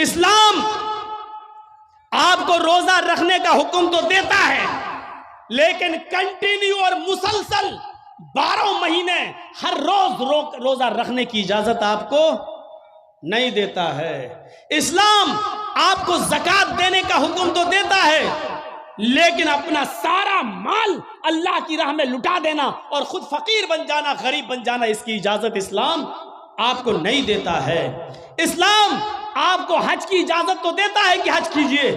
اسلام آپ کو روزہ رکھنے کا حکم تو دیتا ہے، لیکن کنٹینیو اور مسلسل 12 مہینے ہر روز روزہ رکھنے کی اجازت آپ کو نہیں دیتا ہے۔ اسلام آپ کو زکوٰۃ دینے کا حکم تو دیتا ہے، لیکن اپنا سارا مال اللہ کی راہ میں لٹا دینا اور خود فقیر بن جانا، غریب بن جانا، اس کی اجازت اسلام آپ کو نہیں دیتا ہے۔ اسلام آپ کو حج کی اجازت تو دیتا ہے کہ حج کیجئے،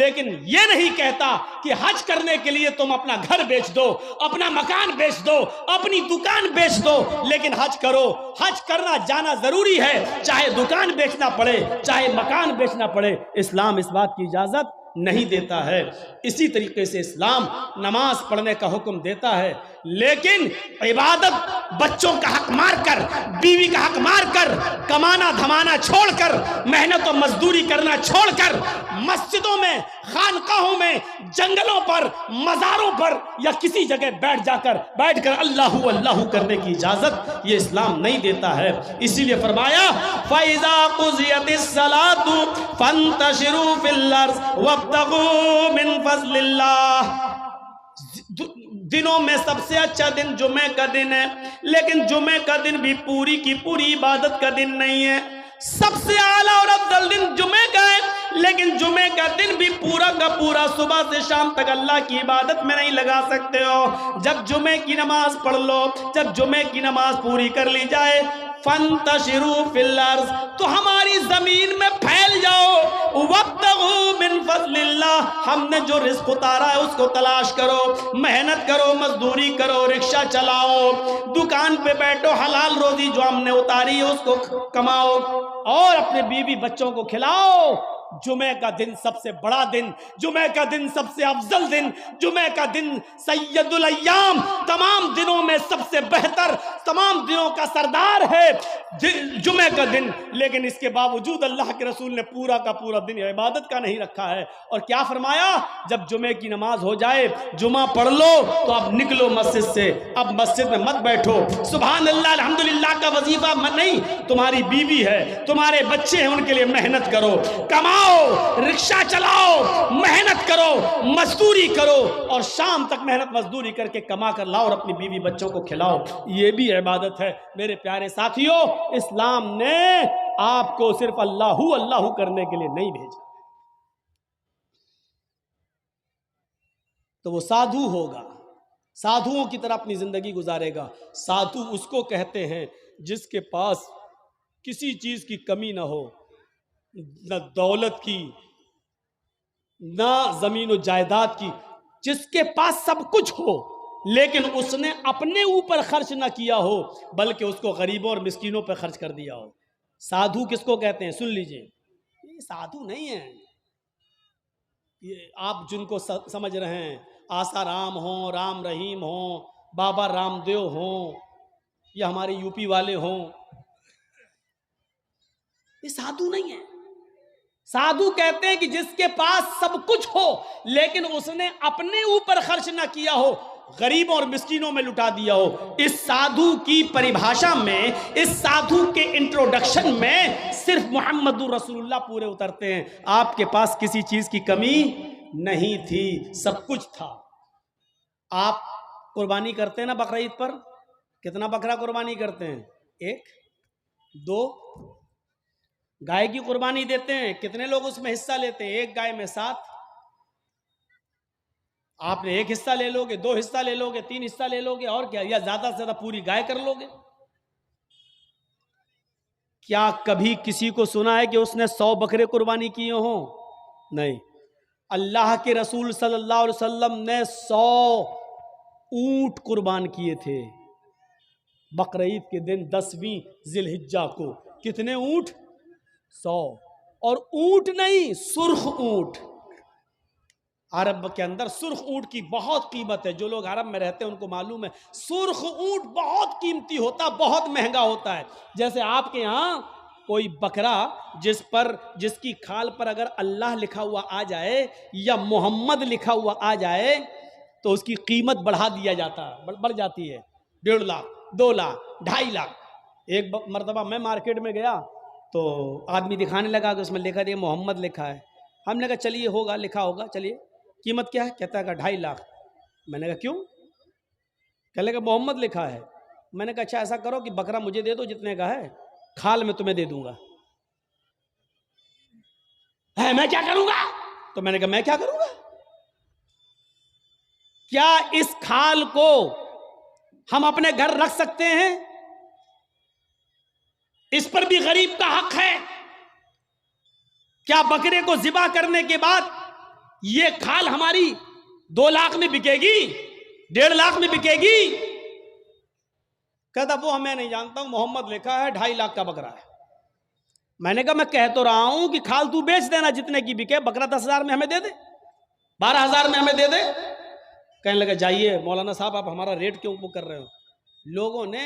لیکن یہ نہیں کہتا کہ حج کرنے کے لیے تم اپنا گھر بیچ دو، اپنا مکان بیچ دو، اپنی دکان بیچ دو، لیکن حج کرو۔ حج کرنا جانا ضروری ہے، چاہے دکان بیچنا پڑے، چاہے مکان بیچنا پڑے، اسلام اس بات کی اجازت نہیں دیتا ہے۔ اسی طریقے سے اسلام نماز پڑھنے کا حکم دیتا ہے، لیکن عبادت بچوں کا حق مار کر، بیوی کا حق مار کر، کمانا دھمانا چھوڑ کر، محنت و مزدوری کرنا چھوڑ کر، مسجدوں میں، خانقاہوں میں، جنگلوں پر، مزاروں پر یا کسی جگہ بیٹھ کر اللہ اللہ کرنے کی اجازت یہ اسلام نہیں دیتا ہے۔ اسی لیے فرمایا فَإِذَا قُضِيَتِ الصَّلَاةُ فَانتَشِرُوا فِي الْأَرْضِ وَابْتَغُوا مِن فَضْلِ اللَّهِ۔ دنوں میں سب سے اچھا دن جمعہ کا دن ہے، لیکن جمعہ کا دن بھی پوری کی پوری عبادت کا دن نہیں ہے۔ سب سے اعلیٰ اور افضل دن جمعہ کا ہے، لیکن جمعہ کا دن بھی پورا کا پورا صبح سے شام تک اللہ کی عبادت میں نہیں لگا سکتے ہو۔ جب جمعہ کی نماز پڑھ لو، جب جمعہ کی نماز پوری کر لی جائے، فَانْتَشِرُوا فِي الْأَرْضِ، تو ہماری زمین میں پھیل جاؤ، وَابْتَغُوا مِن فَضْلِ اللَّهِ، ہم نے جو رزق اتارا ہے اس کو تلاش کرو، محنت کرو، مزدوری کرو، رکشہ چلاؤ، دکان پہ بیٹھو، حلال روزی جو ہم نے اتاری ہے اس کو کماؤ، اور اپنے بیوی بچوں کو کھلاؤ۔ جمعہ کا دن سب سے بڑا دن، جمعہ کا دن سب سے افضل دن، جمعہ کا دن سید الایام، تمام دنوں میں سب سے بہتر، تمام دنوں کا سردار ہے جمعہ کا دن، لیکن اس کے باوجود اللہ کے رسول نے پورا کا پورا دن عبادت کا نہیں رکھا ہے۔ اور کیا فرمایا؟ جب جمعہ کی نماز ہو جائے، جمعہ پڑھ لو تو اب نکلو مسجد سے، اب مسجد میں مت بیٹھو، سبحان اللہ الحمدللہ کا وظیفہ نہیں، تمہاری بیوی ہے، تمہارے بچے ہیں، ان کے لیے محنت کرو، کماؤ، رکشہ چلاؤ، محنت کرو، مزدوری کرو، اور شام تک محنت مزدوری کر کے کما کر لاؤ اور اپنی بیوی بچوں کو کھلاؤ، یہ بھی عبادت ہے۔ میرے پیارے ساتھیوں، اسلام نے آپ کو صرف اللہ اللہ کرنے کے لیے نہیں بھیجا، تو وہ سادھو ہوگا، سادھوؤں کی طرح اپنی زندگی گزارے گا۔ سادھو اس کو کہتے ہیں جس کے پاس کسی چیز کی کمی نہ ہو، نہ دولت کی، نہ زمین و جائیداد کی، جس کے پاس سب کچھ ہو لیکن اس نے اپنے اوپر خرچ نہ کیا ہو بلکہ اس کو غریبوں اور مسکینوں پہ خرچ کر دیا ہو۔ سادھو کس کو کہتے ہیں؟ سن لیجئے، یہ سادھو نہیں ہیں، یہ آپ جن کو سمجھ رہے ہیں، آسا رام ہوں، رام رحیم ہوں، بابا رام دیو ہوں، یا ہمارے یو پی والے ہوں، یہ سادھو نہیں ہیں۔ سادھو کہتے ہیں کہ جس کے پاس سب کچھ ہو لیکن اس نے اپنے اوپر خرچ نہ کیا ہو، غریبوں اور مسکینوں میں لٹا دیا ہو۔ اس سادھو کی پریبھاشا میں، اس سادھو کے انٹروڈکشن میں صرف محمد رسول اللہ پورے اترتے ہیں۔ آپ کے پاس کسی چیز کی کمی نہیں تھی، سب کچھ تھا۔ آپ قربانی کرتے ہیں نا بقرعید پر؟ کتنا بکرا قربانی کرتے ہیں؟ 1 2 گائے کی قربانی دیتے ہیں، کتنے لوگ اس میں حصہ لیتے ہیں؟ 1 گائے میں 7۔ آپ نے 1 حصہ لے لو گے، 2 حصہ لے لو گے، 3 حصہ لے لو گے، اور کیا، یا زیادہ سے زیادہ پوری گائے کر لو گے۔ کیا کبھی کسی کو سنا ہے کہ اس نے 100 بکرے قربانی کیے ہوں؟ نہیں۔ اللہ کے رسول صلی اللہ علیہ وسلم نے 100 اونٹ قربان کیے تھے بقرعید کے دن 10ویں ذی الحجہ کو۔ کتنے اونٹ؟ 100۔ اور اونٹ نہیں، سرخ اونٹ۔ عرب کے اندر سرخ اونٹ کی بہت قیمت ہے، جو لوگ عرب میں رہتے ہیں ان کو معلوم ہے، سرخ اونٹ بہت قیمتی ہوتا، بہت مہنگا ہوتا ہے۔ جیسے آپ کے ہاں کوئی بکرا جس کی کھال پر اگر اللہ لکھا ہوا آ جائے یا محمد لکھا ہوا آ جائے تو اس کی قیمت بڑھا دیا جاتا ہے، بڑھ جاتی ہے، 1.5 لاکھ، 2 لاکھ، 2.5 لاکھ۔ ایک مرتبہ میں مارکیٹ میں گیا تو آدمی دکھانے لگا کہ اس میں لکھا دیا محمد لکھا ہے. ہم نے کہا چلیے ہوگا, لکھا ہوگا, چلیے قیمت کیا ہے؟ کہتا ہے کہ 2.5 لاکھ. میں نے کہا کیوں؟ کہنے لگا محمد لکھا ہے. میں نے کہا اچھا ایسا کرو کہ بکرا مجھے دے دو جتنے کا ہے, کھال میں تمہیں دے دوں گا. میں کیا کروں گا؟ تو میں نے کہا میں کیا کروں گا؟ کیا اس کھال کو ہم اپنے گھر رکھ سکتے ہیں؟ اس پر بھی غریب کا حق ہے. کیا بکرے کو ذبح کرنے کے بعد یہ کھال ہماری 2 لاکھ میں بکے گی, 1.5 لاکھ میں بکے گی؟ کہتا وہ میں نہیں جانتا ہوں, محمد لکھا ہے, 2.5 لاکھ کا بکرا ہے. میں نے کہا میں کہہ تو رہا ہوں کہ کھال تو بیچ دینا جتنے کی بکے, بکرا 10,000 میں ہمیں دے دے, 12,000 میں ہمیں دے دے. کہنے لگا جائیے مولانا صاحب آپ ہمارا ریٹ کیوں کر رہے ہو؟ لوگوں نے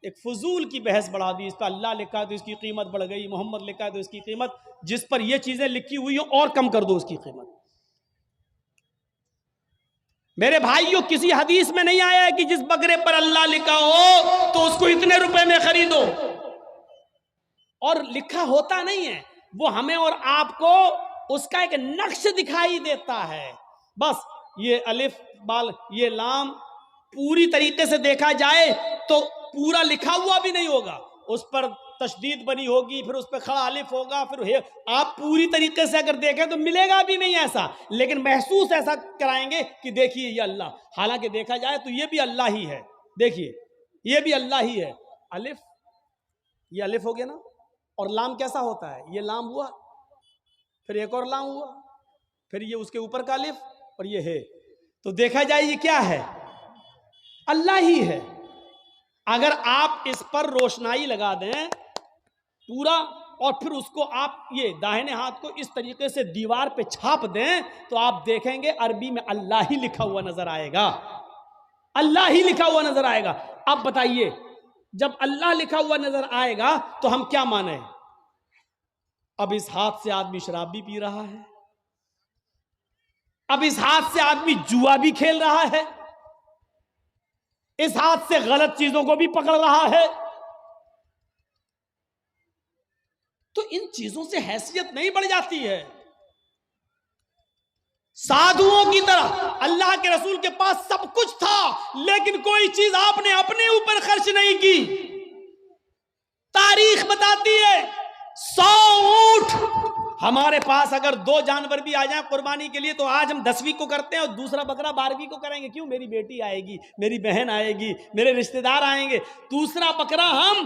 ایک فضول کی بحث بڑھا دی. اس پہ اللہ لکھا ہے تو اس کی قیمت بڑھ گئی, محمد لکھا ہے تو اس کی قیمت, جس پر یہ چیزیں لکھی ہوئی ہوں اور کم کر دو اس کی قیمت. میرے بھائیوں کسی حدیث میں نہیں آیا ہے کہ جس بکرے پر اللہ لکھا ہو تو اس کو اتنے روپے میں خریدو. اور لکھا ہوتا نہیں ہے, وہ ہمیں اور آپ کو اس کا ایک نقش دکھائی دیتا ہے. بس یہ الف بال یہ لام پوری طریقے سے دیکھا جائے تو پورا لکھا ہوا بھی نہیں ہوگا, اس پر تشدید بنی ہوگی, پھر اس پہ کھڑا الف ہوگا, پھر آپ پوری طریقے سے اگر دیکھیں تو ملے گا بھی نہیں ایسا, لیکن محسوس ایسا کرائیں گے کہ دیکھیے یہ اللہ. حالانکہ دیکھا جائے تو یہ بھی اللہ ہی ہے. دیکھیے یہ بھی اللہ ہی ہے. الف, یہ الف ہو گیا نا, اور لام کیسا ہوتا ہے؟ یہ لام ہوا, پھر ایک اور لام ہوا, پھر یہ اس کے اوپر کا الف, اور یہ ہے. تو دیکھا جائے یہ کیا ہے؟ اللہ ہی ہے. اگر آپ اس پر روشنائی لگا دیں پورا, اور پھر اس کو آپ یہ داہنے ہاتھ کو اس طریقے سے دیوار پہ چھاپ دیں تو آپ دیکھیں گے عربی میں اللہ ہی لکھا ہوا نظر آئے گا, اللہ ہی لکھا ہوا نظر آئے گا. اب بتائیے جب اللہ لکھا ہوا نظر آئے گا تو ہم کیا مانیں؟ اب اس ہاتھ سے آدمی شراب بھی پی رہا ہے, اب اس ہاتھ سے آدمی جوا بھی کھیل رہا ہے, اس ہاتھ سے غلط چیزوں کو بھی پکڑ رہا ہے. تو ان چیزوں سے حیثیت نہیں بڑھ جاتی ہے؟ سادھوؤں کی طرح اللہ کے رسول کے پاس سب کچھ تھا, لیکن کوئی چیز آپ نے اپنے اوپر خرچ نہیں کی. تاریخ بتاتی ہے 100 اونٹ ہمارے پاس اگر 2 جانور بھی آ جائیں قربانی کے لیے تو آج ہم 10ویں کو کرتے ہیں اور دوسرا بکرا 12ویں کو کریں گے. کیوں؟ میری بیٹی آئے گی, میری بہن آئے گی, میرے رشتہ دار آئیں گے. دوسرا بکرا ہم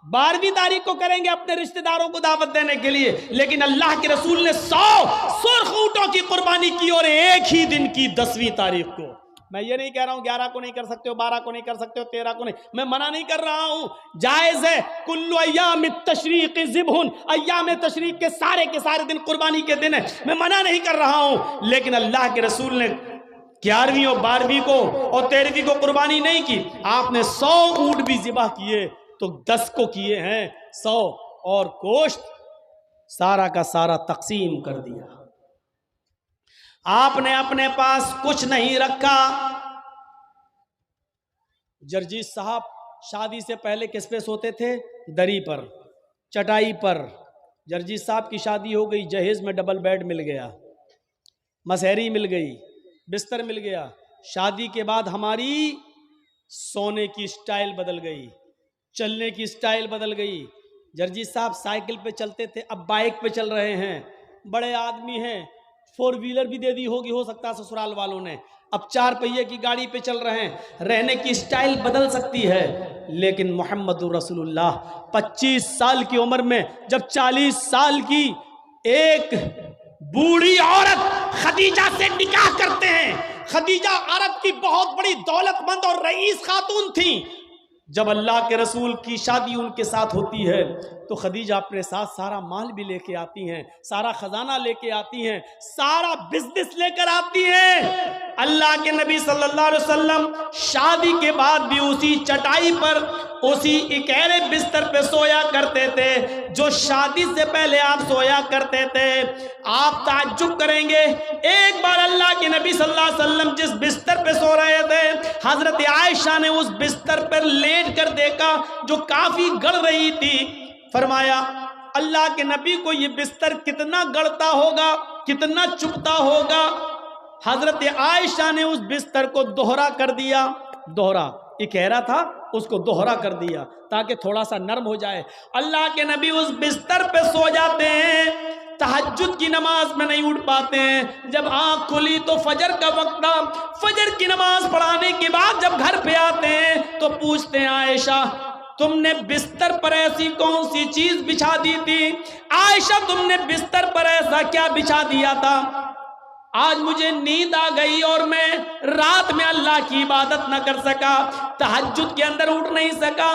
12ویں تاریخ کو کریں گے اپنے رشتہ داروں کو دعوت دینے کے لیے. لیکن اللہ کے رسول نے 100 سرخ اونٹوں کی قربانی کی, اور ایک ہی دن کی 10ویں تاریخ کو. میں یہ نہیں کہہ رہا ہوں 11 کو نہیں کر سکتے ہو, 12 کو نہیں کر سکتے ہو, 13 کو نہیں, میں منع نہیں کر رہا ہوں, جائز ہے. کل ایام التشریق ذبح, ایام تشریق کے سارے دن قربانی کے دن ہے, میں منع نہیں کر رہا ہوں. لیکن اللہ کے رسول نے 11ویں اور 12ویں کو اور 13ویں کو قربانی نہیں کی. آپ نے 100 اونٹ بھی ذبح کیے تو 10 کو کیے ہیں 100, اور گوشت سارا کا سارا تقسیم کر دیا. آپ نے اپنے پاس کچھ نہیں رکھا. جرجیت صاحب شادی سے پہلے کس پہ سوتے تھے؟ دری پر, چٹائی پر. جرجیت صاحب کی شادی ہو گئی, جہیز میں ڈبل بیڈ مل گیا, مسہری مل گئی, بستر مل گیا. شادی کے بعد ہماری سونے کی سٹائل بدل گئی, چلنے کی سٹائل بدل گئی. جرجیت صاحب سائیکل پہ چلتے تھے, اب بائک پہ چل رہے ہیں. بڑے آدمی ہیں, 4 ویلر بھی دے دی ہوگی ہو سکتا ہے سسرال والوں نے, اب 4 پہیے کی گاڑی پہ چل رہے ہیں. رہنے کی سٹائل بدل سکتی ہے, لیکن محمد رسول اللہ 25 سال کی عمر میں جب 40 سال کی ایک بوڑھی عورت خدیجہ سے نکاح کرتے ہیں. خدیجہ عرب کی بہت بڑی دولت مند اور رئیس خاتون تھی. جب اللہ کے رسول کی شادی ان کے ساتھ ہوتی ہے تو خدیجہ اپنے ساتھ سارا مال بھی لے کے آتی ہیں, سارا خزانہ لے کے آتی ہیں, سارا بزنس لے کر آتی ہیں. اللہ کے نبی صلی اللہ علیہ وسلم شادی کے بعد بھی اسی چٹائی پر, اسی اکیلے بستر پہ سویا کرتے تھے جو شادی سے پہلے آپ سویا کرتے تھے. آپ تعجب کریں گے, ایک بار اللہ کے نبی صلی اللہ علیہ وسلم جس بستر پہ سو رہے تھے, حضرت عائشہ نے اس بستر پر لیٹ کر دیکھا جو کافی گڑ رہی تھی. فرمایا اللہ کے نبی کو یہ بستر کتنا گڑتا ہوگا، کتنا چبھتا ہوگا۔ حضرت عائشہ نے اس بستر کو دوہرا کر دیا، دوہرا اکہرا تھا اس کو دوہرا کر دیا تاکہ تھوڑا سا نرم ہو جائے۔ اللہ کے نبی اس بستر پہ سو جاتے ہیں، تہجد کی نماز میں نہیں اٹھ پاتے ہیں۔ جب آنکھ کھلی تو فجر کا وقت تھا، فجر کی نماز پڑھانے کے بعد جب گھر پہ آتے ہیں تو پوچھتے ہیں عائشہ تم نے بستر پر ایسی کون سی چیز بچھا دی تھی؟ عائشہ تم نے بستر پر ایسا کیا بچھا دیا تھا؟ آج مجھے نیند آ گئی اور میں رات میں اللہ کی عبادت نہ کر سکا، تہجد کے اندر اٹھ نہیں سکا۔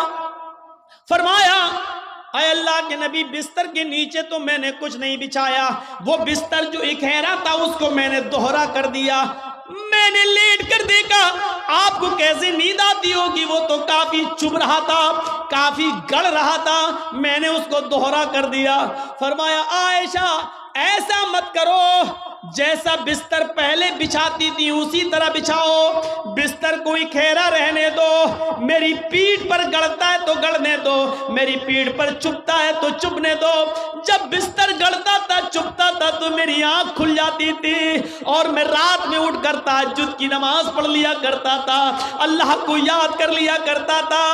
فرمایا اے اللہ کے نبی بستر کے نیچے تو میں نے کچھ نہیں بچھایا، وہ بستر جو اکھیرا تھا اس کو میں نے دوہرا کر دیا۔ میں نے لیٹ کر دیکھا آپ کو کیسے نیند آتی ہوگی، وہ تو کافی چبھ رہا تھا، کافی گڑ رہا تھا، میں نے اس کو دوہرا کر دیا۔ فرمایا عائشہ ایسا مت کرو، جیسا بستر پہلے بچھاتی تھی اسی طرح بچھاؤ، بستر کو اکھیرا رہنے دو، میری پیٹھ پر گڑتا ہے تو گڑنے دو، میری پیٹھ پر چبھتا ہے تو چبھنے دو۔ جب بستر گڑتا تھا چبھتا تھا تو میری آنکھ کھل جاتی تھی اور میں رات میں اٹھ کر تہجد کی نماز پڑھ لیا کرتا تھا، اللہ کو یاد کر لیا کرتا تھا۔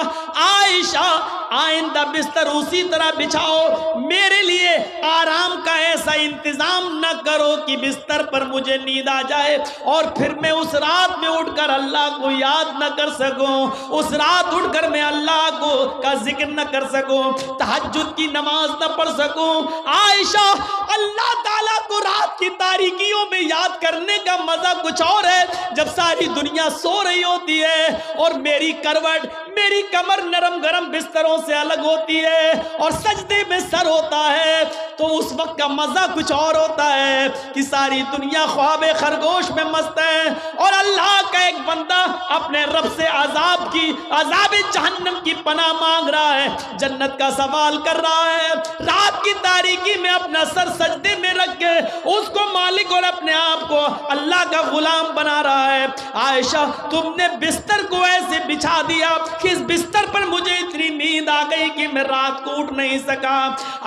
عائشہ آئندہ بستر اسی طرح بچھاؤ، میرے لیے آرام کا ایسا انتظام نہ کرو کہ بستر پر مجھے نیند آ جائے اور پھر میں اس رات میں اٹھ کر اللہ کو یاد نہ کر سکوں، اس رات اٹھ کر میں اللہ کو کا ذکر نہ کر سکوں، تہجد کی نماز نہ پڑھ سکوں۔ عائشہ اللہ تعالیٰ کو رات کی تاریکیوں میں یاد کرنے کا مزہ کچھ اور ہے جب ساری دنیا سو رہی ہوتی ہے اور میری کروٹ، میری کمر نرم گرم بستروں سے الگ ہوتی ہے اور سجدے میں سر ہوتا ہے، تو اس وقت کا مزہ کچھ اور ہوتا ہے کہ ساری دنیا خواب خرگوش میں مست ہے اور اللہ کا ایک بندہ اپنے رب سے عذاب جہنم کی پناہ مانگ رہا ہے، جنت کا سوال کر رہا ہے، رات کی تاریکی میں اپنا سر سجدے میں رکھ کے اس کو مالک اور اپنے آپ کو اللہ کا غلام بنا رہا ہے۔ عائشہ تم نے بستر کو ایسے بچھا دیا کہ اس بستر پر مجھے اتنی نیند آ گئی کہ میں رات کو اٹھ نہیں سکا۔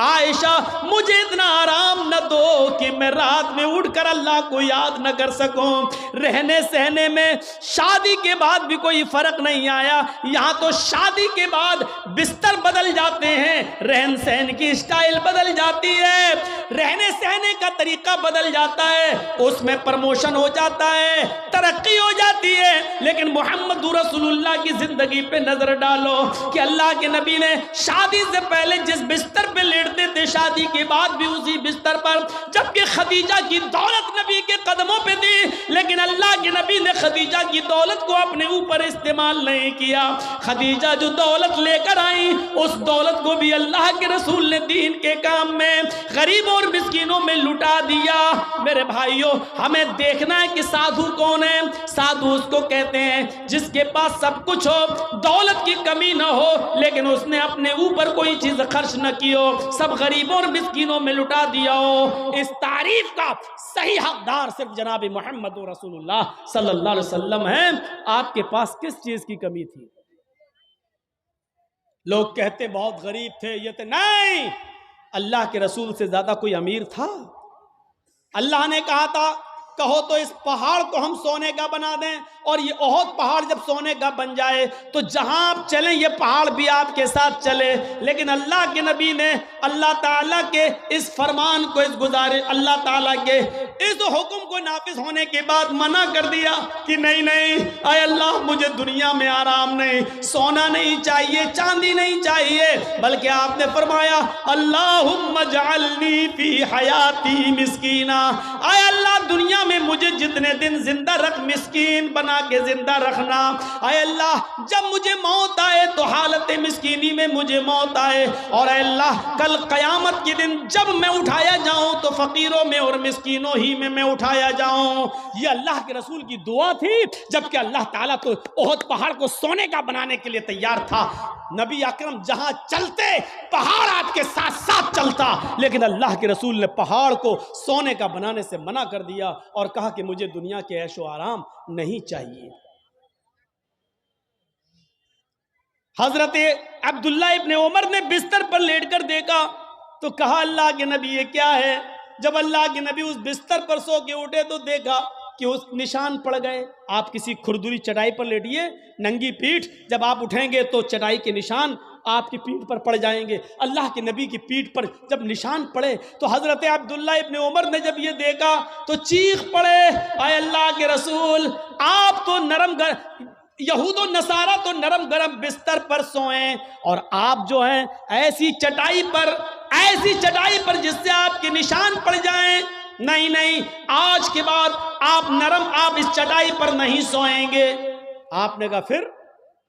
عائشہ مجھے اتنا آرام نہ دو کہ میں رات میں اٹھ کر اللہ کو یاد نہ کر سکوں۔ رہنے سہنے میں شادی کے بعد بھی کوئی فرق نہیں آیا، یہاں تو شادی کے بعد بستر بدل جاتے ہیں، رہن سہن کی اسٹائل بدل جاتی ہے، رہنے سہنے کا طریقہ بدل جاتا ہے، اس میں پروموشن ہو جاتا ہے، ترقی ہو جاتی ہے، لیکن محمد رسول اللہ کی زندگی پہ نظر ڈالو کہ اللہ کے نبی نے شادی سے پہلے جس بستر پہ لیٹتے تھے شادی کے بعد بھی اسی بستر پر، جبکہ خدیجہ کی دولت نبی کے قدموں پہ تھی لیکن اللہ کے نبی نے خدیجہ کی دولت کو اپنے اوپر استعمال نہیں کیا۔ خدیجہ جو دولت لے کر آئی اس دولت کو بھی اللہ کے رسول نے دین کے کام میں غریبوں اور مسکینوں میں لٹا دیا۔ میرے بھائیوں ہمیں دیکھنا ہے کہ سادھو کون ہے۔ سادھو اس کو کہتے ہیں جس کے پاس سب کچھ ہو، دولت کی کمی نہ ہو لیکن اس نے اپنے اوپر کوئی چیز خرچ نہ کی ہو، سب غریبوں اور مسکینوں میں لٹا دیا ہو۔ اس تعریف کا صحیح حقدار صرف جناب محمد رسول اللہ صلی اللہ علیہ وسلم ہیں۔ آپ کے پاس کس چیز کی کمی تھی؟ لوگ کہتے بہت غریب تھے، یہ تھے، نہیں، اللہ کے رسول سے زیادہ کوئی امیر تھا؟ اللہ نے کہا تھا کہو تو اس پہاڑ کو ہم سونے کا بنا دیں، اور یہ احد پہاڑ جب سونے کا بن جائے تو جہاں آپ چلیں یہ پہاڑ بھی آپ کے ساتھ چلے۔ لیکن اللہ کے نبی نے اللہ تعالیٰ کے اس فرمان کو، اس گزارش، اللہ تعالیٰ کے اس حکم کو نافذ ہونے کے بعد منع کر دیا کہ نہیں نہیں اے اللہ مجھے دنیا میں آرام نہیں، سونا نہیں چاہیے، چاندی نہیں چاہیے، بلکہ آپ نے فرمایا اللہم اجعلنی فی حیاتی مسکینا، اے اللہ دنیا میں مجھے جتنے دن زندہ رکھ، مسکین بنا کے زندہ رکھنا۔ اے اللہ جب مجھے موت آئے تو حالت مسکینی میں مجھے موت آئے، اور اے اللہ کل قیامت کے دن جب میں اٹھایا جاؤں تو فقیروں میں اور مسکینوں ہی میں اٹھایا جاؤں۔ یہ اللہ کے رسول کی دعا تھی، جبکہ اللہ تعالیٰ تو احد پہاڑ کو سونے کا بنانے کے لیے تیار تھا۔ نبی اکرم جہاں چلتے پہاڑ آپ کے ساتھ ساتھ چلتا، لیکن اللہ کے رسول نے پہاڑ کو سونے کا بنانے سے منع کر دیا اور کہا کہ مجھے دنیا کے عیش و آرام نہیں چاہیے۔ حضرت عبداللہ ابن عمر نے بستر پر لیٹ کر دیکھا تو کہا اللہ کے نبی یہ کیا ہے؟ جب اللہ کے نبی اس بستر پر سو کے اٹھے تو دیکھا کہ اس نشان پڑ گئے. آپ کسی کھردری چٹائی پر لیٹیے، ننگی پیٹھ، جب آپ اٹھیں گے تو چٹائی کے نشان آپ کی پیٹھ پر پڑ جائیں گے. اللہ کے نبی کی پیٹھ پر جب نشان پڑے تو حضرت عبداللہ ابن عمر نے جب یہ دیکھا تو چیخ پڑے، اے اللہ کے رسول، آپ تو یہود و نصارہ تو نرم گرم بستر پر سوئیں، اور آپ جو ہیں ایسی چٹائی پر جس سے آپ کے نشان پڑ جائیں. نہیں، آج کے بعد آپ اس چٹائی پر نہیں سوئیں گے. آپ نے کہا پھر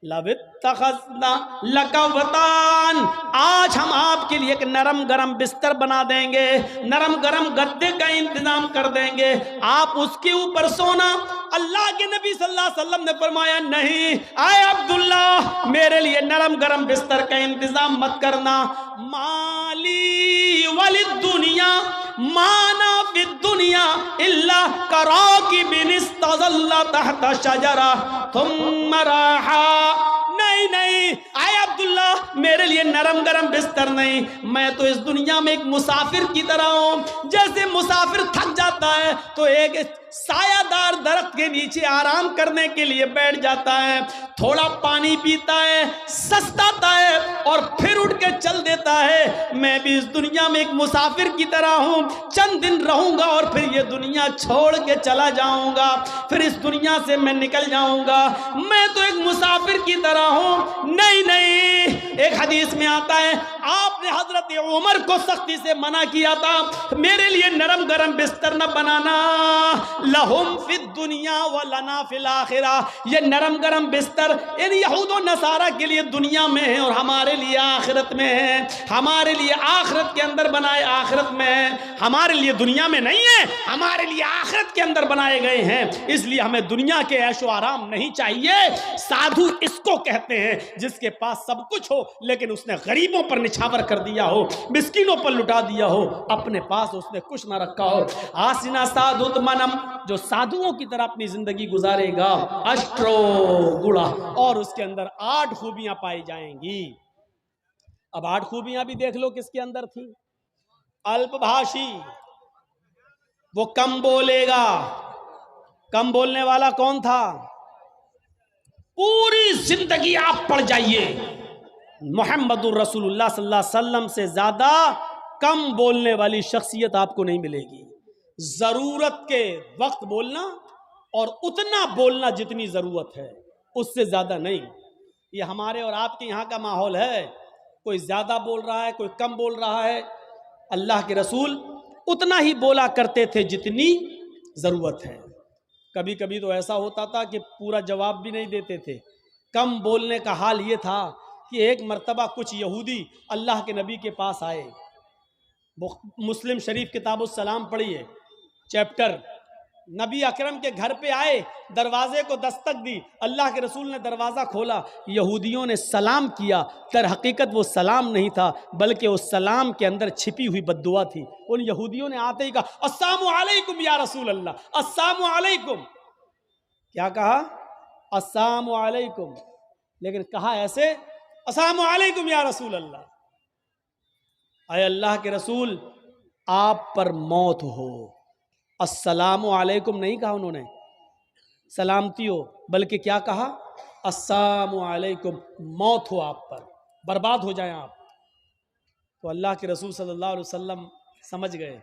لَوِ اتَّخَذْنَا لَكَ وَطَانًا، آج ہم آپ کے لیے ایک نرم گرم بستر بنا دیں گے، نرم گرم گدے کا انتظام کر دیں گے، آپ اس کے اوپر سونا. اللہ کے نبی صلی اللہ علیہ وسلم نے فرمایا نہیں، اے عبداللہ میرے لیے نرم گرم بستر کا انتظام مت کرنا. مالی وللدنیا مانا فی الدنیا الا کراکب استظل تحت شجرہ ثم راحا. نہیں، اے عبداللہ میرے لیے نرم گرم بستر نہیں، میں تو اس دنیا میں ایک مسافر کی طرح ہوں. جیسے مسافر تھک جاتا ہے تو ایک سایہ دار درخت کے نیچے آرام کرنے کے لیے بیٹھ جاتا ہے، تھوڑا پانی پیتا ہے، سستاتا ہے اور پھر اٹھ کے چل دیتا ہے. میں بھی اس دنیا میں ایک مسافر کی طرح ہوں، چند دن رہوں گا اور پھر یہ دنیا چھوڑ کے چلا جاؤں گا، پھر اس دنیا سے میں نکل جاؤں گا. میں تو ایک مسافر کی طرح ہوں. نہیں، ایک حدیث میں آتا ہے آپ نے حضرت عمر کو سختی سے منع کیا تھا، میرے لیے نرم گرم بستر نہ بنانا. لہم فی الدنیا ولنا فی الآخرہ، یہ نرم گرم بستر ان یہود و نصارہ کے لیے دنیا میں ہے اور ہمارے لیے آخرت میں ہے. ہمارے لیے آخرت کے اندر بنائے، آخرت میں ہے، ہمارے لیے دنیا میں نہیں ہے، ہمارے لیے آخرت کے اندر بنائے گئے ہیں. اس لیے ہمیں دنیا کے عیش و آرام نہیں چاہیے. سادھو اس کو کہتے ہیں جس کے پاس سب کچھ ہو لیکن اس نے غریبوں پر نچھاور کر دیا ہو، مسکینوں پر لٹا دیا ہو، اپنے پاس اس نے کچھ نہ رکھا ہو. آسنا سادھت منم، جو سادھوؤں کی طرح اپنی زندگی گزارے گا، اشٹرو گڑا، اور اس کے اندر 8 خوبیاں پائی جائیں گی. اب 8 خوبیاں بھی دیکھ لو کس کے اندر تھی. الپ بھاشی، وہ کم بولے گا. کم بولنے والا کون تھا؟ پوری زندگی آپ پڑھ جائیے، محمد الرسول اللہ صلی اللہ علیہ وسلم سے زیادہ کم بولنے والی شخصیت آپ کو نہیں ملے گی. ضرورت کے وقت بولنا اور اتنا بولنا جتنی ضرورت ہے، اس سے زیادہ نہیں. یہ ہمارے اور آپ کے یہاں کا ماحول ہے، کوئی زیادہ بول رہا ہے، کوئی کم بول رہا ہے. اللہ کے رسول اتنا ہی بولا کرتے تھے جتنی ضرورت ہے. کبھی کبھی تو ایسا ہوتا تھا کہ پورا جواب بھی نہیں دیتے تھے. کم بولنے کا حال یہ تھا کہ ایک مرتبہ کچھ یہودی اللہ کے نبی کے پاس آئے. مسلم شریف کتاب السلام پڑھیے، چیپٹر. نبی اکرم کے گھر پہ آئے، دروازے کو دستک دی، اللہ کے رسول نے دروازہ کھولا، یہودیوں نے سلام کیا. در حقیقت وہ سلام نہیں تھا بلکہ اس سلام کے اندر چھپی ہوئی بد دعا تھی. ان یہودیوں نے آتے ہی کہا السلام علیکم یا رسول اللہ، السلام علیکم. کیا کہا؟ السلام علیکم، لیکن کہا ایسے السلام علیکم یا رسول اللہ. اے اللہ کے رسول آپ پر موت ہو. السلام علیکم نہیں کہا انہوں نے سلامتی ہو، بلکہ کیا کہا؟ السلام علیکم، موت ہو آپ پر، برباد ہو جائیں آپ. تو اللہ کے رسول صلی اللہ علیہ وسلم سمجھ گئے،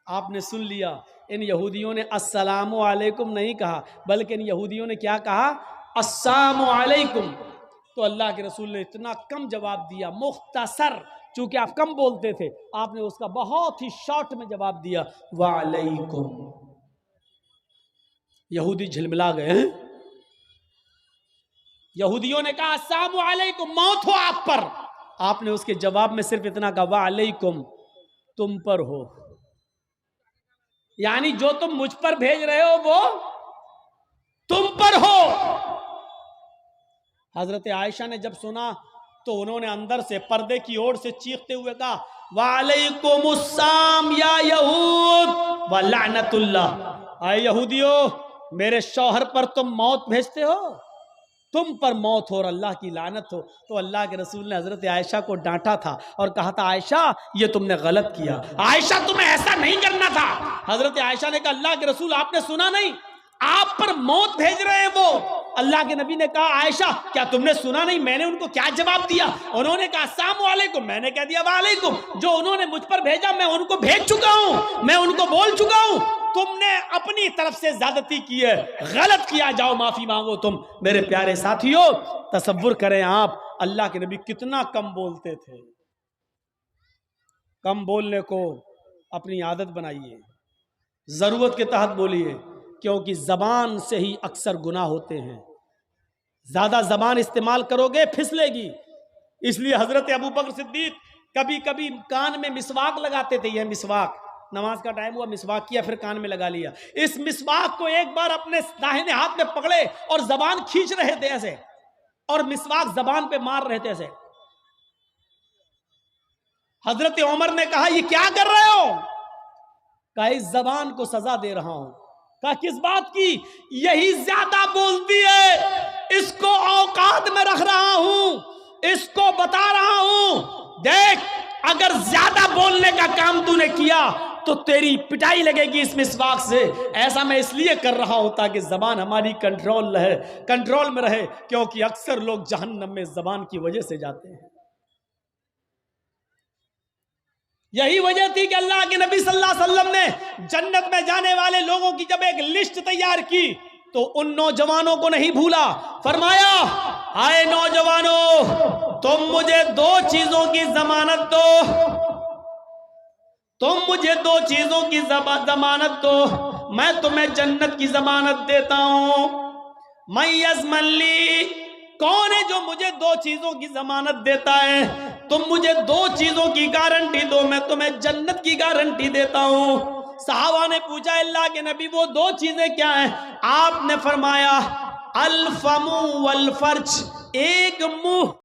آپ نے سن لیا. ان یہودیوں نے السلام علیکم نہیں کہا بلکہ ان یہودیوں نے کیا کہا؟ السلام علیکم. تو اللہ کے رسول نے اتنا کم جواب دیا، مختصر، چونکہ آپ کم بولتے تھے، آپ نے اس کا بہت ہی شارٹ میں جواب دیا، وعلیکم. یہودی جھلملا گئے ہیں. یہودیوں نے کہا السلام علیکم، موت ہو آپ پر. آپ نے اس کے جواب میں صرف اتنا کہا وعلیکم، تم پر ہو. یعنی جو تم مجھ پر بھیج رہے ہو وہ تم پر ہو. حضرت عائشہ نے جب سنا تو انہوں نے اندر سے پردے کی اوٹ سے چیختے ہوئے کہا وعلیکم السلام یا یہود ولعنت اللہ. اے یہودیو، میرے شوہر پر تم موت بھیجتے ہو. تم پر موت ہو اور اللہ کی لعنت ہو. تو اللہ کے رسول نے حضرت عائشہ کو ڈانٹا تھا اور کہا تھا عائشہ یہ تم نے غلط کیا، عائشہ تمہیں ایسا نہیں کرنا تھا. حضرت عائشہ نے کہا اللہ کے رسول آپ نے سنا نہیں، آپ پر موت بھیج رہے ہیں وہ. اللہ کے نبی نے کہا عائشہ کیا تم نے سنا نہیں میں نے ان کو کیا جواب دیا؟ انہوں نے کہا السلام علیکم، میں نے کہہ دیا وعلیکم. جو انہوں نے مجھ پر بھیجا میں ان کو بھیج چکا ہوں، میں ان کو بول چکا ہوں. تم نے اپنی طرف سے زیادتی کی ہے، غلط کیا، جاؤ معافی مانگو تم. میرے پیارے ساتھیو تصور کریں آپ اللہ کے نبی کتنا کم بولتے تھے. کم بولنے کو اپنی عادت بنائیے، ضرورت کے تحت بولیے، کیونکہ زبان سے ہی اکثر گناہ ہوتے ہیں. زیادہ زبان استعمال کرو گے پھسلے گی. اس لیے حضرت ابوبکر صدیق کبھی کبھی کان میں مسواک لگاتے تھے. یہ مسواک، نماز کا ٹائم ہوا مسواک کیا پھر کان میں لگا لیا. اس مسواک کو ایک بار اپنے داہنے ہاتھ میں پکڑے اور زبان کھینچ رہے تھے ایسے، اور مسواک زبان پہ مار رہے تھے ایسے. حضرت عمر نے کہا یہ کیا کر رہے ہو؟ کہا اس زبان کو سزا دے رہا ہوں. کہا کس بات کی؟ یہی زیادہ بولتی ہے، اس کو اوقات میں رکھ رہا ہوں، اس کو بتا رہا ہوں دیکھ اگر زیادہ بولنے کا کام تو نے کیا تو تیری پٹائی لگے گی اس مسواک سے. ایسا میں اس لیے کر رہا ہوں تاکہ زبان ہماری کنٹرول میں رہے، کیونکہ اکثر لوگ جہنم میں زبان کی وجہ سے جاتے ہیں. یہی وجہ تھی کہ اللہ کے نبی صلی اللہ علیہ وسلم نے جنت میں جانے والے لوگوں کی جب ایک لسٹ تیار کی تو ان نوجوانوں کو نہیں بھولا. فرمایا آئے نوجوانوں تم مجھے دو چیزوں کی ضمانت دو، تم مجھے دو چیزوں کی ضمانت دو، میں تمہیں جنت کی ضمانت دیتا ہوں. من یضمن لی، کون ہے جو مجھے دو چیزوں کی ضمانت دیتا ہے؟ تم مجھے دو چیزوں کی گارنٹی دو، میں تمہیں جنت کی گارنٹی دیتا ہوں. صحابہ نے پوچھا اللہ کے نبی وہ دو چیزیں کیا ہیں؟ آپ نے فرمایا الفم والفرج، ایک منہ